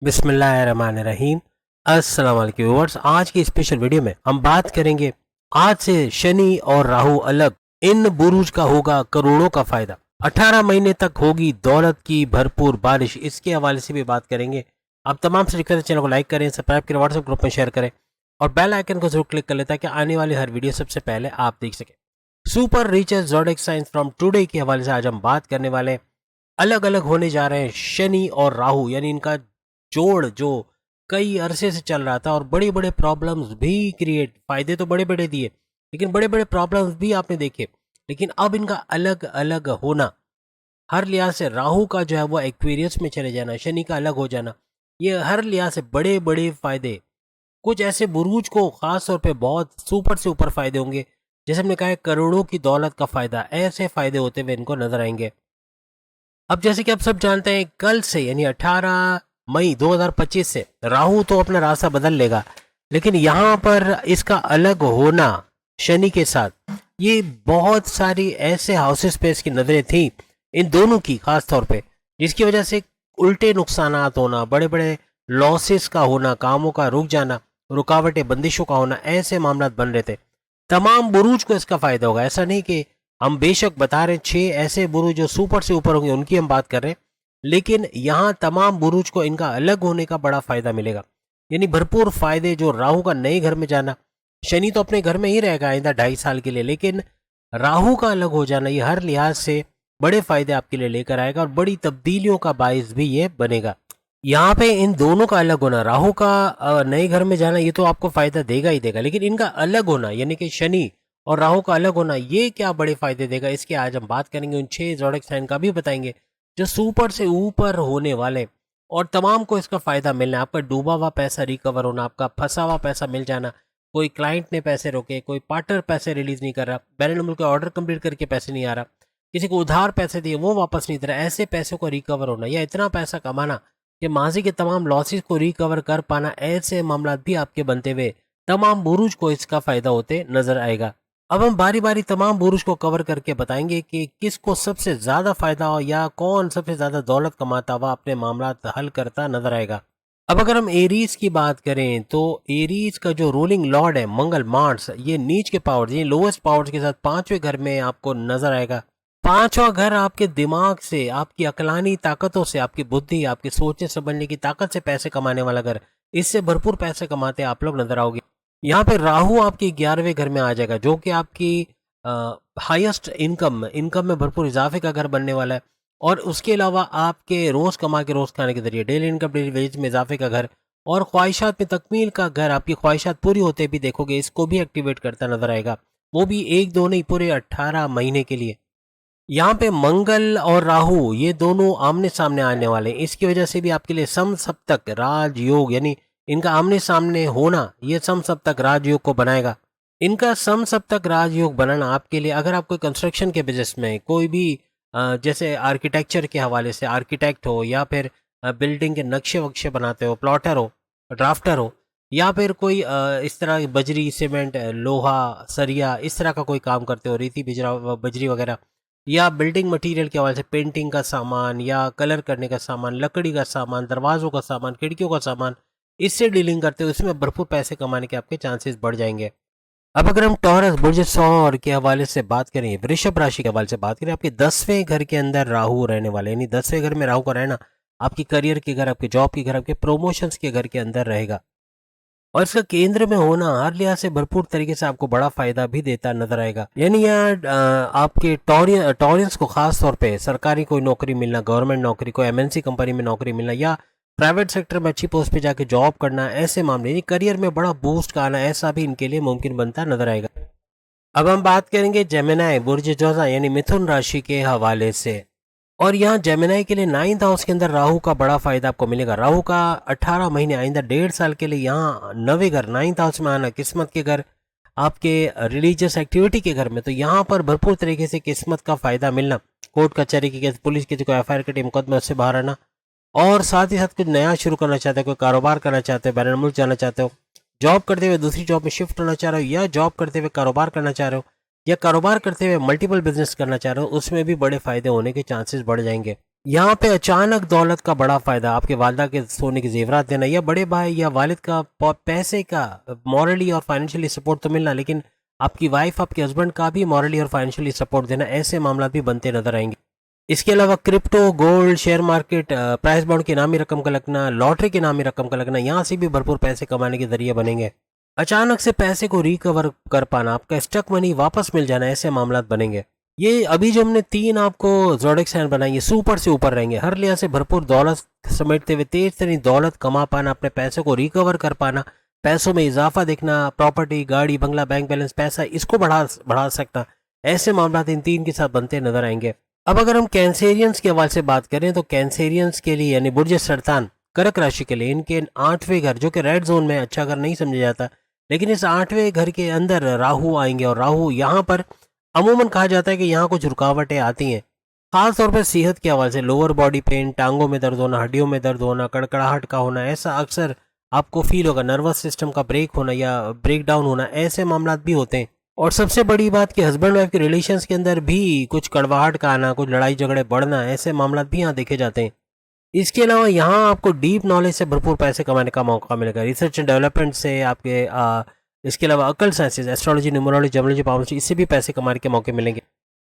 बिस्मिल्लाहिर्रहमानिर्रहीम। अस्सलाम वालेकुम व्यूअर्स। आज की स्पेशल वीडियो में हम बात करेंगे आज से शनि और राहु अलग, इन बुरूज का होगा करोड़ों का फायदा, 18 महीने तक होगी दौलत की भरपूर बारिश। इसके हवाले से भी बात करेंगे। आप तमाम से रिक्वेस्ट है, चैनल को लाइक करें, सब्सक्राइब करें, व्हाट्सएप ग्रुप में शेयर करें और बेल आइकन को जरूर क्लिक कर लें ताकि आने वाली हर वीडियो सबसे पहले आप देख सकें। Super richest zodiac science from today के हवाले से आज हम बात करने वाले हैं। अलग अलग होने जा रहे हैं शनि और राहु, यानी इनका जोड़ जो कई अरसे से चल रहा था और बड़े बड़े प्रॉब्लम्स भी क्रिएट, फायदे तो बड़े बड़े दिए लेकिन बड़े बड़े प्रॉब्लम्स भी आपने देखे। लेकिन अब इनका अलग अलग होना, हर लिहाज से राहु का जो है वो एक्वेरियस में चले जाना, शनि का अलग हो जाना, ये हर लिहाज से बड़े बड़े फायदे। कुछ ऐसे बुरूज को खास तौर पे बहुत सुपर से ऊपर फायदे होंगे, जैसे हमने कहा है करोड़ों की दौलत का फायदा, ऐसे फायदे होते हुए इनको नजर आएंगे। अब जैसे कि आप सब जानते हैं कल से यानी 18 मई 2025 से राहु तो अपना रास्ता बदल लेगा, लेकिन यहाँ पर इसका अलग होना शनि के साथ, ये बहुत सारी ऐसे हाउसेस पे इसकी नजरें थी इन दोनों की खास तौर पे, जिसकी वजह से उल्टे नुकसानात होना, बड़े बड़े लॉसेस का होना, कामों का रुक जाना, रुकावटें, बंदिशों का होना, ऐसे मामला बन रहे थे। तमाम बुरूज को इसका फायदा होगा। ऐसा नहीं कि हम बेशक बता रहे हैं 6 ऐसे बुरुज जो सुपर से ऊपर होंगे उनकी हम बात कर रहे हैं, लेकिन यहाँ तमाम बुरुज को इनका अलग होने का बड़ा फायदा मिलेगा। यानी भरपूर फायदे, जो राहु का नए घर में जाना, शनि तो अपने घर में ही रहेगा आइंदा 2.5 साल के लिए, लेकिन राहु का अलग हो जाना ये हर लिहाज से बड़े फायदे आपके लिए लेकर आएगा और बड़ी तब्दीलियों का बायस भी ये बनेगा। यहाँ पे इन दोनों का अलग होना, राहु का नए घर में जाना, ये तो आपको फायदा देगा ही देगा, लेकिन इनका अलग होना यानी कि शनि और राहु का अलग होना, ये क्या बड़े फायदे देगा, इसके आज हम बात करेंगे। उन 6 ज़ोडिएक साइन का भी बताएंगे जो सुपर से ऊपर होने वाले और तमाम को इसका फायदा मिलना है। आपका डूबा हुआ पैसा रिकवर होना, आपका फंसा हुआ पैसा मिल जाना, कोई क्लाइंट ने पैसे रोके, कोई पार्टनर पैसे रिलीज नहीं कर रहा, बैरून मुल्क का ऑर्डर कंप्लीट करके पैसे नहीं आ रहा, किसी को उधार पैसे दिए वो वापस नहीं दे रहा, ऐसे पैसों को रिकवर होना या इतना पैसा कमाना कि माजी के तमाम लॉसेस को रिकवर कर पाना, ऐसे मामला भी आपके बनते हुए तमाम बुरुज को इसका फायदा होते नजर आएगा। अब हम बारी बारी तमाम बुरुज को कवर करके बताएंगे कि किसको सबसे ज्यादा फायदा हो या कौन सबसे ज्यादा दौलत कमाता हुआ अपने मामला हल करता नजर आएगा। अब अगर हम एरीज की बात करें तो एरीज का जो रूलिंग लॉर्ड है मंगल, मार्स, ये नीच के पावर्स, ये लोएस्ट पावर्स के साथ 5वें घर में आपको नजर आएगा। 5वां घर आपके दिमाग से, आपकी अकलानी ताकतों से, आपकी बुद्धि, आपके सोचने समझने की ताकत से पैसे कमाने वाला घर, इससे भरपूर पैसे कमाते आप लोग नजर आओगे। यहाँ पे राहु आपके 11वें घर में आ जाएगा जो कि आपकी हाईएस्ट इनकम में भरपूर इजाफे का घर बनने वाला है, और उसके अलावा आपके रोज कमा के रोज खाने के जरिए डेली इनकम, डेली वेज में इजाफे का घर और ख्वाहिशात में तकमील का घर, आपकी ख्वाहिशात पूरी होते भी देखोगे, इसको भी एक्टिवेट करता नजर आएगा, वो भी एक दो नहीं, पूरे 18 महीने के लिए। यहाँ पे मंगल और राहु ये दोनों आमने सामने आने वाले हैं, इसकी वजह से भी आपके लिए सम सप्तक राजयोग, यानी इनका आमने सामने होना ये सम सप्तक राजयोग को बनाएगा। इनका सम सप्तक राजयोग बनाना आपके लिए, अगर आप कोई कंस्ट्रक्शन के बिजनेस में, कोई भी जैसे आर्किटेक्चर के हवाले से आर्किटेक्ट हो, या फिर बिल्डिंग के नक्शे वक्शे बनाते हो, प्लॉटर हो, ड्राफ्टर हो, या फिर कोई इस तरह की बजरी, सीमेंट, लोहा, सरिया, इस तरह का कोई काम करते हो, रेती बजरी वगैरह, या बिल्डिंग मटेरियल के हवाले से पेंटिंग का सामान या कलर करने का सामान, लकड़ी का सामान, दरवाजों का सामान, खिड़कियों का सामान, इससे डीलिंग करते हो, इसमें भरपूर पैसे कमाने के आपके चांसेस बढ़ जाएंगे। अब अगर हम टॉरस, बुर्ज सौर के हवाले से बात करें, वृषभ राशि के हवाले से बात करें, आपके 10वें घर के अंदर राहु रहने वाले, यानी 10वें घर में राहु का रहना आपकी करियर के घर, आपके जॉब के घर, आपके प्रमोशंस के घर के अंदर रहेगा, और इसका केंद्र में होना हर लिहाज से भरपूर तरीके से आपको बड़ा फायदा भी देता नजर आएगा। यानी यहाँ आपके टॉरियंस को खास तौर पे सरकारी कोई नौकरी मिलना, गवर्नमेंट नौकरी, कोई एमएनसी कंपनी में नौकरी मिलना, या प्राइवेट सेक्टर में अच्छी पोस्ट पे जाके जॉब करना, ऐसे मामले यानी करियर में बड़ा बूस्ट का आना, ऐसा भी इनके लिए मुमकिन बनता नजर आएगा। अब हम बात करेंगे जेमिनाई, बुर्ज जोजा यानी मिथुन राशि के हवाले से, और यहाँ जेमिनाई के लिए 9th हाउस के अंदर राहु का बड़ा फायदा आपको मिलेगा। राहु का 18 महीने आइंदा 1.5 साल के लिए यहाँ 9वें घर 9th हाउस में आना, किस्मत के घर, आपके रिलीजियस एक्टिविटी के घर में, तो यहाँ पर भरपूर तरीके से किस्मत का फायदा मिलना, कोर्ट कचहरी की केस, पुलिस की कोई एफआईआर कटे, मुकदमे उससे बाहर आना, और साथ ही साथ कुछ नया शुरू करना चाहते हो, कोई कारोबार करना चाहते हो, बैरून मुल्क जाना चाहते हो, जॉब करते हुए दूसरी जॉब में शिफ्ट होना चाह रहे हो, या जॉब करते हुए कारोबार करना चाह रहे हो, या कारोबार करते हुए मल्टीपल बिजनेस करना चाह रहे हो, उसमें भी बड़े फायदे होने के चांसेस बढ़ जाएंगे। यहाँ पे अचानक दौलत का बड़ा फायदा, आपके वालदा के सोने के जेवरात देना या बड़े भाई या वालिद का पैसे का मॉरली और फाइनेंशियली सपोर्ट तो मिलना, लेकिन आपकी वाइफ आपके हस्बैंड का भी मॉरली और फाइनेंशियली सपोर्ट देना, ऐसे मामला भी बनते नजर आएंगे। इसके अलावा crypto, gold, share market, price bond की नामी रकम का लगना, लॉटरी की नामी रकम का लगना, यहाँ से भी भरपूर पैसे कमाने के जरिए बनेंगे। अचानक से पैसे को रिकवर कर पाना, आपका स्टक मनी वापस मिल जाना, ऐसे मामला बनेंगे। ये अभी जो हमने 3 आपको ज़ोडिएक साइन बनाई है, सुपर से ऊपर रहेंगे। हर लिहाज से भरपूर दौलत समेटते हुए तेज तरीन दौलत कमा पाना, अपने पैसे को रिकवर कर पाना, पैसों में इजाफा देखना, प्रॉपर्टी, गाड़ी, बंगला, बैंक बैलेंस, पैसा इसको बढ़ा बढ़ा सकना, ऐसे मामला इन 3 के साथ बनते नजर आएंगे। अब अगर हम कैंसेरियंस के हवाले से बात करें तो कैंसेरियंस के लिए यानी बुर्ज सरतान, कर्क राशि के लिए, इनके 8वें घर जो कि रेड जोन में अच्छा घर नहीं समझा जाता, लेकिन इस 8वें घर के अंदर राहु आएंगे। और राहु यहाँ पर अमूमन कहा जाता है कि यहाँ कुछ रुकावटें आती हैं, खास तौर पर सेहत के हवाले से। लोअर बॉडी पेन, टांगों में दर्द होना, हड्डियों में दर्द होना, कड़कड़ाहट का होना, ऐसा अक्सर आपको फील होगा। नर्वस सिस्टम का ब्रेक होना या ब्रेक डाउन होना, ऐसे मामला भी होते हैं। और सबसे बड़ी बात कि हस्बैंड वाइफ के रिलेशंस के अंदर भी कुछ कड़वाहट का आना, कुछ लड़ाई झगड़े बढ़ना, ऐसे मामला भी यहाँ देखे जाते हैं। इसके अलावा यहाँ आपको डीप नॉलेज से भरपूर पैसे कमाने का मौका मिलेगा, रिसर्च एंड डेवलपमेंट से आपके इसके अलावा अकल साइंसेज, एस्ट्रोलॉजी, न्यूमरोलॉजी, जमोलॉजी, पावोलॉजी, इससे भी पैसे कमाने के मौके मिलेंगे।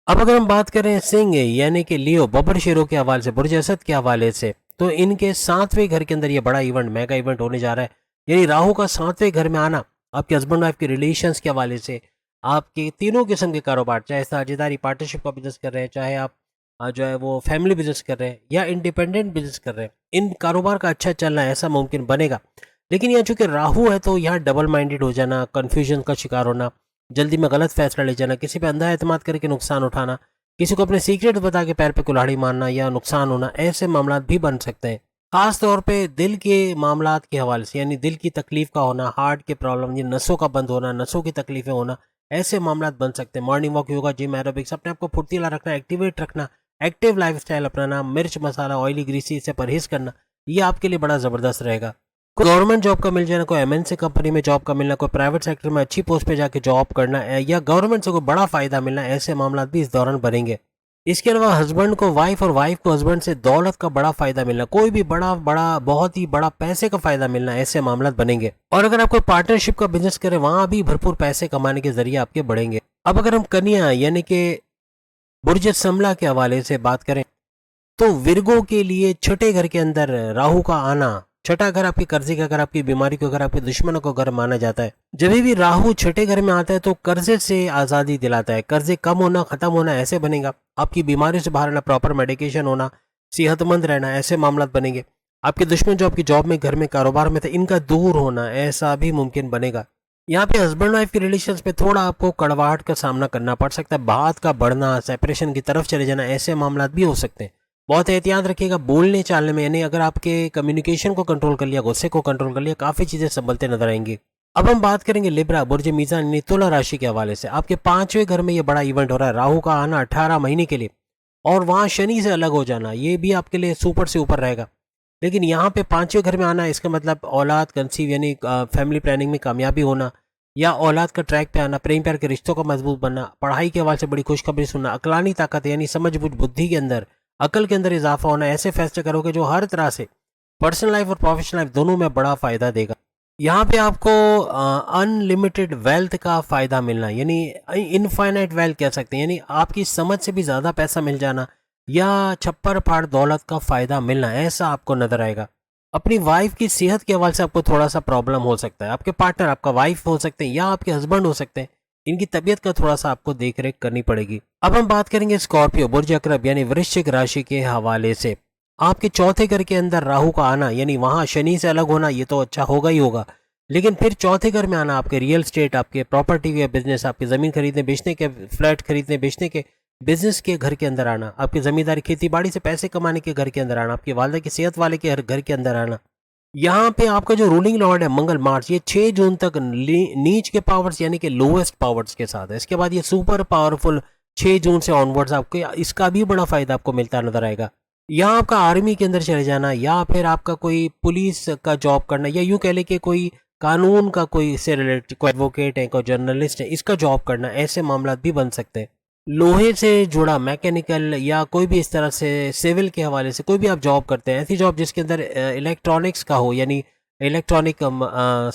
अब अगर हम बात करें सिंह यानी कि लियो, बबर शेरों के हवाले से, बुर्ज असद के हवाले से, तो इनके 7वें घर के अंदर ये बड़ा इवेंट, मेगा इवेंट होने जा रहा है। यानी राहु का 7वें घर में आना आपके हस्बैंड वाइफ के रिलेशंस के हवाले से, आपके तीनों किस्म के कारोबार, चाहे साझेदारी पार्टनरशिप का बिजनेस कर रहे हैं, चाहे आप जो है वो फैमिली बिजनेस कर रहे हैं या इंडिपेंडेंट बिजनेस कर रहे हैं, इन कारोबार का अच्छा चलना ऐसा मुमकिन बनेगा। लेकिन यहाँ चूंकि राहु है तो यहाँ डबल माइंडेड हो जाना, कन्फ्यूजन का शिकार होना, जल्दी में गलत फैसला ले जाना, किसी पे अंधा एतमाद करके नुकसान उठाना, किसी को अपने सीक्रेट बता के पैर पे कुल्हाड़ी मारना या नुकसान होना, ऐसे मामला भी बन सकते हैं। खास तौर पे दिल के मामला के हवाले से, यानी दिल की तकलीफ का होना, हार्ट के प्रॉब्लम, ये नसों का बंद होना, नसों की तकलीफें होना, ऐसे मामला बन सकते हैं। Morning walk, yoga, gym, aerobics, अपने आप को फुर्तीला रखना, एक्टिवेट रखना, एक्टिव लाइफस्टाइल अपनाना, मिर्च मसाला, ऑयली ग्रीसी से परहेज करना, ये आपके लिए बड़ा ज़बरदस्त रहेगा। कोई गवर्नमेंट जॉब का मिल जाना, कोई एमएनसी कंपनी में जॉब का मिलना, कोई प्राइवेट सेक्टर में अच्छी पोस्ट पे जाके जॉब करना या गवर्नमेंट से कोई बड़ा फायदा मिलना, ऐसे मामला भी इस दौरान बनेंगे। इसके अलावा हस्बैंड को वाइफ और वाइफ को हस्बैंड से दौलत का बड़ा फायदा मिलना, कोई भी बड़ा बड़ा बहुत ही बड़ा पैसे का फायदा मिलना, ऐसे मामला बनेंगे। और अगर आप कोई पार्टनरशिप का बिजनेस करें, वहां भी भरपूर पैसे कमाने के जरिए आपके बढ़ेंगे। अब अगर हम कन्या यानी कि बुर्ज समला के हवाले से बात करें तो विर्गो के लिए छठे घर के अंदर राहु का आना, छठा घर आपके कर्जे का घर, आपकी बीमारी का घर, आपके दुश्मनों का घर माना जाता है। जब भी राहु छठे घर में आता है तो कर्जे से आज़ादी दिलाता है, कर्जे कम होना, खत्म होना, ऐसे बनेगा। आपकी बीमारियों से बाहर आना, प्रॉपर मेडिकेशन होना, सेहतमंद रहना, ऐसे मामला बनेंगे। आपके दुश्मन जो आपकी जॉब में, घर में, कारोबार में थे, इनका दूर होना, ऐसा भी मुमकिन बनेगा। यहाँ पे हस्बैंड वाइफ के रिलेशन पे थोड़ा आपको कड़वाहट का सामना करना पड़ सकता है, बात का बढ़ना, सेपरेशन की तरफ चले जाना, ऐसे मामला भी हो सकते हैं। बहुत एहतियात रखिएगा बोलने चालने में, यानी अगर आपके कम्युनिकेशन को कंट्रोल कर लिया, गुस्से को कंट्रोल कर लिया, काफ़ी चीज़ें संभलते नजर आएंगी। अब हम बात करेंगे लिब्रा, बुर्ज मीज़ान यानी तुला राशि के हवाले से। आपके 5वें घर में ये बड़ा इवेंट हो रहा है, राहु का आना 18 महीने के लिए, और वहाँ शनि से अलग हो जाना, ये भी आपके लिए सुपर से ऊपर रहेगा। लेकिन यहाँ पे 5वें घर में आना, इसका मतलब औलाद कंसीव यानी फैमिली प्लानिंग में कामयाबी होना या औलाद का ट्रैक पे आना, प्रेम प्यार के रिश्तों का मजबूत बनना, पढ़ाई के हवाले से बड़ी खुशखबरी सुनना, अकलानी ताकत यानी समझ बुझ बुद्धि के अंदर, अकल के अंदर इजाफा होना, ऐसे फैसले करोगे जो हर तरह से पर्सनल लाइफ और प्रोफेशनल लाइफ दोनों में बड़ा फायदा देगा। यहाँ पे आपको अनलिमिटेड वेल्थ का फायदा मिलना, यानी इनफाइनाइट वेल्थ कह सकते हैं, यानी आपकी समझ से भी ज्यादा पैसा मिल जाना या छप्पर फाड़ दौलत का फायदा मिलना, ऐसा आपको नजर आएगा। अपनी वाइफ की सेहत के हवाले से आपको थोड़ा सा प्रॉब्लम हो सकता है, आपके पार्टनर आपका वाइफ हो सकते हैं या आपके हस्बैंड हो सकते हैं, इनकी तबीयत का थोड़ा सा आपको देख रेख करनी पड़ेगी। अब हम बात करेंगे स्कॉर्पियो, बुर्ज अकरब यानी वृश्चिक राशि के हवाले से। आपके चौथे घर के अंदर राहु का आना, यानी वहां शनि से अलग होना, ये तो अच्छा होगा ही होगा, लेकिन फिर चौथे घर में आना, आपके रियल स्टेट, आपके प्रॉपर्टी या बिजनेस, आपकी जमीन खरीदने बेचने के, फ्लैट खरीदने बेचने के बिजनेस के घर के अंदर आना, आपकी जमींदारी खेती बाड़ी से पैसे कमाने के घर के अंदर आना, आपकी वालदा की सेहत वाले के घर के अंदर आना। यहाँ पे आपका जो रूलिंग लॉर्ड है मंगल मार्च, ये 6 जून तक नीच के पावर्स यानी कि लोएस्ट पावर्स के साथ है। इसके बाद ये सुपर पावरफुल 6 जून से ऑनवर्ड्स आपको इसका भी बड़ा फायदा आपको मिलता नजर आएगा। यहाँ आपका आर्मी के अंदर चले जाना या फिर आपका कोई पुलिस का जॉब करना या यूं कह ले कि कोई कानून का कोई से रिलेटेड, कोई एडवोकेट है, कोई जर्नलिस्ट है, इसका जॉब करना, ऐसे मामला भी बन सकते हैं। लोहे से जुड़ा मैकेनिकल या कोई भी इस तरह से सिविल के हवाले से कोई भी आप जॉब करते हैं, ऐसी जॉब जिसके अंदर इलेक्ट्रॉनिक्स का हो, यानी इलेक्ट्रॉनिक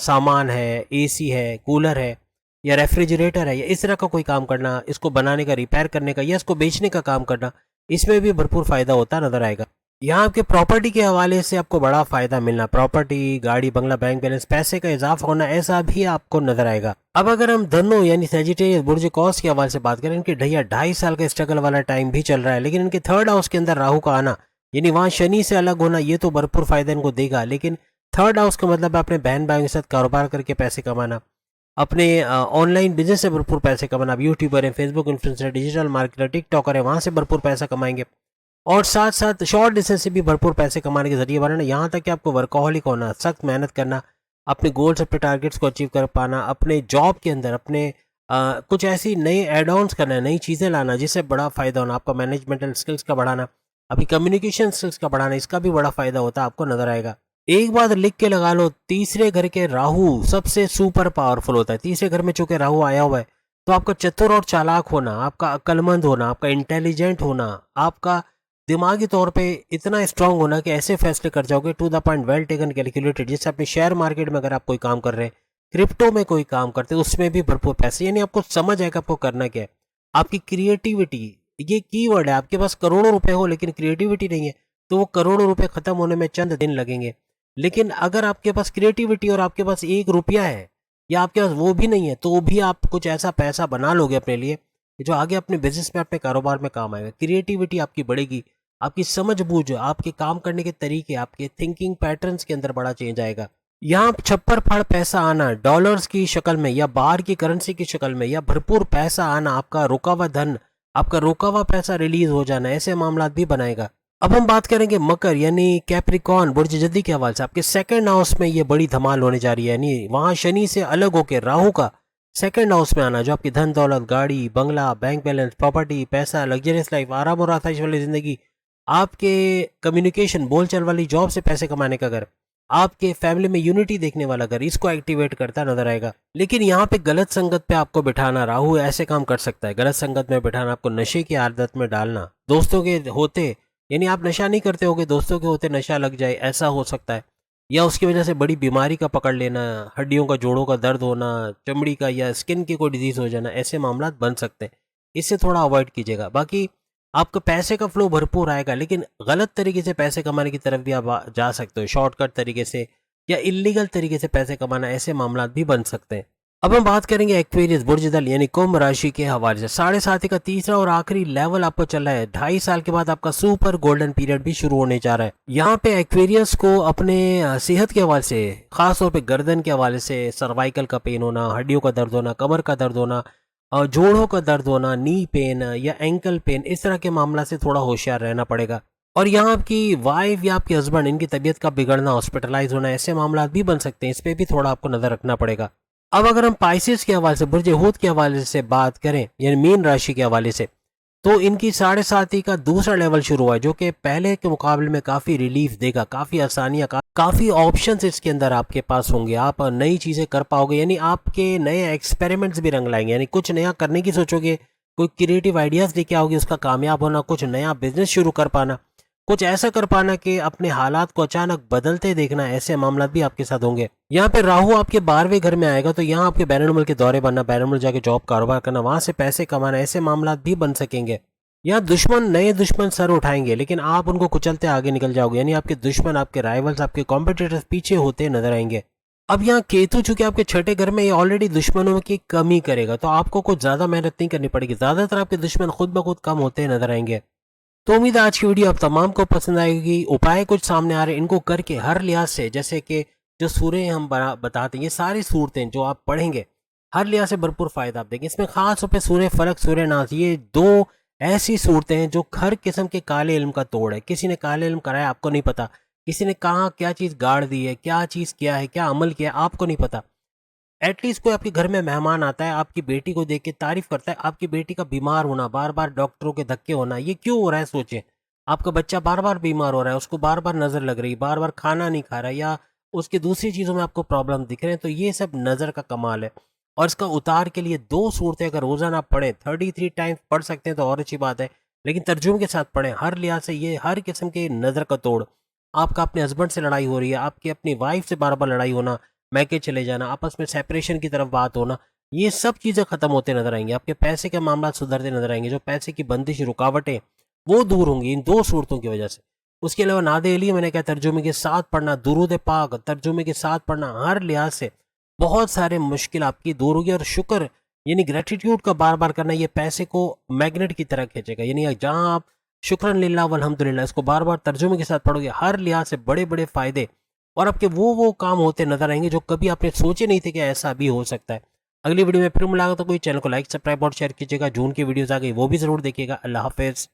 सामान है, एसी है, कूलर है या रेफ्रिजरेटर है, या इस तरह का कोई काम करना, इसको बनाने का, रिपेयर करने का या इसको बेचने का काम करना, इसमें भी भरपूर फायदा होता नजर आएगा। यहाँ आपके प्रॉपर्टी के हवाले से आपको बड़ा फायदा मिलना, प्रॉपर्टी, गाड़ी, बंगला, बैंक बैलेंस, पैसे का इजाफा होना, ऐसा भी आपको नजर आएगा। अब अगर हम धनु यानी सेजिटेरियस बुर्ज कौस के हवाले से बात करें, इनके ढैया 2.5 साल का स्ट्रगल वाला टाइम भी चल रहा है, लेकिन इनके थर्ड हाउस के अंदर राहु का आना, यानी वहां शनि से अलग होना, ये तो भरपूर फायदा इनको देगा। लेकिन थर्ड हाउस का मतलब अपने बहन भाइयों के साथ कारोबार करके पैसे कमाना, अपने ऑनलाइन बिजनेस से भरपूर पैसे कमाना। आप यूट्यूबर हैं, Facebook influencer, digital marketer, TikToker है, वहां से भरपूर पैसा कमाएंगे और साथ साथ शॉर्ट डिस्टेंस से भी भरपूर पैसे कमाने के जरिए बनाना। यहाँ तक कि आपको वर्कहोलिक होना, सख्त मेहनत करना, अपने गोल्स, अपने टारगेट्स को अचीव कर पाना, अपने जॉब के अंदर अपने कुछ ऐसी नई एड ऑन्स करना, नई चीज़ें लाना जिससे बड़ा फायदा होना, आपका मैनेजमेंटल स्किल्स का बढ़ाना, अभी कम्युनिकेशन स्किल्स का बढ़ाना, इसका भी बड़ा फायदा होता है, आपको नजर आएगा। एक बात लिख के लगा लो, तीसरे घर के राहु सबसे सुपर पावरफुल होता है। तीसरे घर में चूंकि राहु आया हुआ है तो आपका चतुर और चालाक होना, आपका अक्लमंद होना, आपका इंटेलिजेंट होना, आपका दिमागी तौर पे इतना स्ट्रांग होना कि ऐसे फैसले कर जाओगे to the point, well taken, calculated. जैसे अपने शेयर मार्केट में अगर आप कोई काम कर रहे हैं, क्रिप्टो में कोई काम करते हैं, उसमें भी भरपूर पैसे, यानी आपको समझ आएगा आपको करना क्या है। आपकी क्रिएटिविटी, ये कीवर्ड है। आपके पास करोड़ों रुपए हो लेकिन क्रिएटिविटी नहीं है तो वो करोड़ों रुपए खत्म होने में चंद दिन लगेंगे। लेकिन अगर आपके पास क्रिएटिविटी और आपके पास 1 रुपया है या आपके पास वो भी नहीं है तो भी आप कुछ ऐसा पैसा बना लोगे अपने लिए जो आगे अपने बिजनेस में, अपने कारोबार में काम आएगा। क्रिएटिविटी आपकी बढ़ेगी, आपकी समझ बूझ, आपके काम करने के तरीके, आपके थिंकिंग पैटर्न्स के अंदर बड़ा चेंज आएगा। यहाँ छप्पर फाड़ पैसा आना, डॉलर्स की शक्ल में या बाहर की करेंसी की शक्ल में, या भरपूर पैसा आना, आपका रुका हुआ धन, आपका रुका हुआ पैसा रिलीज हो जाना, ऐसे मामला भी बनाएगा। अब हम बात करेंगे मकर यानी कैप्रिकॉन बुर्ज जद्दी के हवाले से। आपके सेकंड हाउस में ये बड़ी धमाल होने जा रही है, यानी वहां शनि से अलग होकर राहु का सेकंड हाउस में आना, जो आपकी धन दौलत, गाड़ी, बंगला, बैंक बैलेंस, प्रॉपर्टी, पैसा, लग्जरियस लाइफ, आराम और आसाइश वाली जिंदगी, आपके कम्युनिकेशन, बोलचाल वाली जॉब से पैसे कमाने का घर, आपके फैमिली में यूनिटी देखने वाला घर, इसको एक्टिवेट करता नजर आएगा। लेकिन यहाँ पे गलत संगत पे आपको बिठाना, राहु ऐसे काम कर सकता है, गलत संगत में बिठाना, आपको नशे की आदत में डालना, दोस्तों के होते, यानी आप नशा नहीं करते होगे, दोस्तों के होते नशा लग जाए, ऐसा हो सकता है। या उसकी वजह से बड़ी बीमारी का पकड़ लेना, हड्डियों का, जोड़ों का दर्द होना, चमड़ी का या स्किन की कोई डिजीज हो जाना, ऐसे मामला बन सकते हैं। इससे थोड़ा अवॉइड कीजिएगा। बाकी आपका पैसे का फ्लो भरपूर आएगा, लेकिन गलत तरीके से पैसे कमाने की तरफ भी आप जा सकते हो, शॉर्टकट तरीके से या इलीगल तरीके से पैसे कमाना, ऐसे मामला भी बन सकते हैं। अब हम बात करेंगे एक्वेरियस बुर्ज दल यानी कुंभ राशि के हवाले से। 7.5 का तीसरा और आखिरी लेवल आपको चल रहा है। 2.5 साल के बाद आपका सुपर गोल्डन पीरियड भी शुरू होने जा रहा है। यहाँ पे एक्वेरियस को अपने सेहत के हवाले से, खासतौर पे गर्दन के हवाले से, सर्वाइकल का पेन होना, हड्डियों का दर्द होना, कमर का दर्द होना, जोड़ों का दर्द होना, नी पेन या एंकल पेन, इस तरह के मामला से थोड़ा होशियार रहना पड़ेगा। और यहाँ आपकी वाइफ या आपके हस्बैंड, इनकी तबीयत का बिगड़ना, हॉस्पिटलाइज होना, ऐसे मामला भी बन सकते हैं, इस पे भी थोड़ा आपको नजर रखना पड़ेगा। अब अगर हम पाइसेस के हवाले से, बुर्ज हूत के हवाले से बात करें, यानी मीन राशि के हवाले से, तो इनकी 7.5 का दूसरा लेवल शुरू हुआ है, जो कि पहले के मुकाबले में काफी रिलीफ देगा, काफी आसानियां, काफी ऑप्शंस इसके अंदर आपके पास होंगे, आप नई चीजें कर पाओगे, यानी आपके नए एक्सपेरिमेंट्स भी रंग लाएंगे, यानी कुछ नया करने की सोचोगे, कोई क्रिएटिव आइडियाज लेके आओगे, उसका कामयाब होना, कुछ नया बिजनेस शुरू कर पाना, कुछ ऐसा कर पाना कि अपने हालात को अचानक बदलते देखना, ऐसे मामला भी आपके साथ होंगे। यहाँ पे राहु आपके 12वें घर में आएगा तो यहाँ आपके बैरून मुल्क के दौरे बनना, बैरून मुल्क जाके जॉब कारोबार करना, वहां से पैसे कमाना, ऐसे मामला भी बन सकेंगे। यहाँ दुश्मन, नए दुश्मन सर उठाएंगे लेकिन आप उनको कुचलते आगे निकल जाओगे, यानी आपके दुश्मन, आपके राइवल्स, आपके कॉम्पिटिटर्स पीछे होते नजर आएंगे। अब यहाँ केतु चूंकि आपके छठे घर में, ये ऑलरेडी दुश्मनों की कमी करेगा तो आपको कुछ ज्यादा मेहनत नहीं करनी पड़ेगी, ज्यादातर आपके दुश्मन खुद ब खुद कम होते नजर आएंगे। तो उम्मीद है आज की वीडियो आप तमाम को पसंद आएगी। उपाय कुछ सामने आ रहे हैं, इनको करके हर लिहाज से, जैसे कि जो सूरतें हम बताते हैं, ये सारी सूरतें जो आप पढ़ेंगे हर लिहाज से भरपूर फायदा आप देंगे। इसमें खास तौर पे सूर्य फलक, सूर्य नास, ये दो ऐसी सूरतें हैं जो हर किस्म के काले इल्म का तोड़ है। किसी ने काले इल्म कराया, आपको नहीं पता, किसी ने कहाँ क्या चीज़ गाड़ दी है, क्या चीज़ किया है, क्या अमल किया है, आपको नहीं पता। एटलीस्ट कोई आपके घर में मेहमान आता है, आपकी बेटी को देख के तारीफ करता है, आपकी बेटी का बीमार होना, बार बार डॉक्टरों के धक्के होना, ये क्यों हो रहा है सोचें। आपका बच्चा बार बार बीमार हो रहा है, उसको बार बार नजर लग रही है, बार बार खाना नहीं खा रहा है, या उसकी दूसरी चीज़ों में आपको प्रॉब्लम दिख रहे हैं, तो ये सब नज़र का कमाल है। और इसका उतार के लिए 2 सूरतें अगर रोजाना पढ़ें, 33 टाइम्स पढ़ सकते हैं तो और अच्छी बात है, लेकिन तर्जुमे के साथ पढ़ें। हर लिहाज से ये हर किस्म के नज़र का तोड़, आपका अपने हस्बैंड से लड़ाई हो रही है, आपकी अपनी वाइफ से बार बार लड़ाई होना, मैके चले जाना, आपस में सेपरेशन की तरफ बात होना, ये सब चीज़ें खत्म होते नजर आएंगे। आपके पैसे के मामला सुधरते नजर आएंगे, जो पैसे की बंदिश रुकावटें वो दूर होंगी इन 2 सूरतों की वजह से। उसके अलावा नादे अली मैंने कहा तर्जुमे के साथ पढ़ना, दुरूद पाक तर्जुमे के साथ पढ़ना, हर लिहाज से बहुत सारे मुश्किल आपकी दूर होगी। और शुक्र यानी ग्रेटिट्यूड का बार बार करना, ये पैसे को मैग्नेट की तरह खींचेगा। यानी जहां आप शुक्रन लिल्लाह वल्हम्दुलिल्लाह इसको बार बार तर्जुमे के साथ पढ़ोगे, हर लिहाज से बड़े बड़े फायदे और आपके वो काम होते नजर आएंगे जो कभी आपने सोचे नहीं थे कि ऐसा भी हो सकता है। अगली वीडियो में फिर मुलाकात हो, कोई चैनल को लाइक सब्सक्राइब और शेयर कीजिएगा। जून की वीडियोस आ गई वो भी जरूर देखिएगा। अल्लाह हाफिज।